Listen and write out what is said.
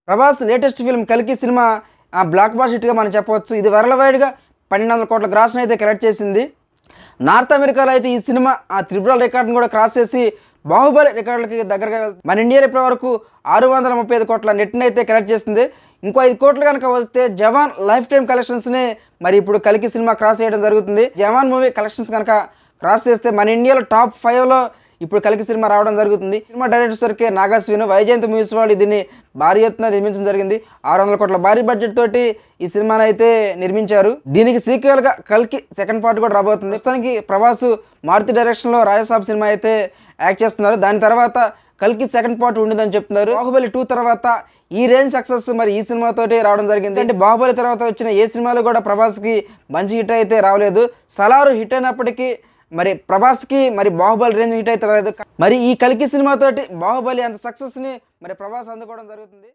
Prabhas latest film 'కల్కి' cinema block buster హిట్గా మనం చెప్పవచ్చు. ఇది వరల్డ్ వైడ్గా 1200 కోట్ల గ్రాస్ని అయితే కలెక్ట్ చేసింది. నార్త్ అమెరికాలో అయితే ఈ సినిమా త్రిబుల్ రికార్డును కూడా క్రాస్ చేసి బాహుబలి రికార్డులకి దగ్గరగా మన ఇండియా ఇప్పటి వరకు 635 కోట్ల నెట్ని అయితే కలెక్ట్ చేసింది. ఇంకో 5 కోట్లు కనుక వస్తే జవాన్ లైఫ్ టైం కలెక్షన్స్ని మరి ఇప్పుడు 'కల్కి' సినిమా క్రాస్ చేయడం జరుగుతుంది. జవాన్ మూవీ కలెక్షన్స్ కనుక క్రాస్ చేస్తే మన ఇండియాలో టాప్ 5లో ఇప్పుడు 'కల్కి' సినిమా రావడం జరుగుతుంది. సినిమా డైరెక్టర్ సరికి నాగశ్విన్, వైజయంతి మూవీస్ వాళ్ళు దీన్ని భారీ ఎత్తున నిర్మించడం జరిగింది. 600 కోట్ల భారీ బడ్జెట్ తోటి ఈ సినిమాను అయితే నిర్మించారు. దీనికి సీక్వెల్గా 'కల్కి' సెకండ్ పార్ట్ కూడా రాబోతుంది. ప్రస్తుతానికి ప్రభాస్ మారుతి డైరెక్షన్లో రాజసాబ్ సినిమా అయితే యాక్ట్ చేస్తున్నారు. దాని తర్వాత 'కల్కి' సెకండ్ పార్ట్ ఉండిందని చెప్తున్నారు. బాహుబలి 2 తర్వాత ఈ రేంజ్ సక్సెస్ మరి ఈ సినిమాతోటి రావడం జరిగింది. అంటే బాహుబలి తర్వాత వచ్చిన ఏ సినిమాలు కూడా ప్రభాస్కి మంచి హిట్ అయితే రావలేదు. సలారు హిట్ అయినప్పటికీ మరి ప్రభాస్కి మరి బాహుబలి రేంజ్ హిట్ అయితే రాలేదు. మరి ఈ 'కల్కి' సినిమాతోటి బాహుబలి అంత సక్సెస్ని మరి ప్రభాస్ అందుకోవడం జరుగుతుంది.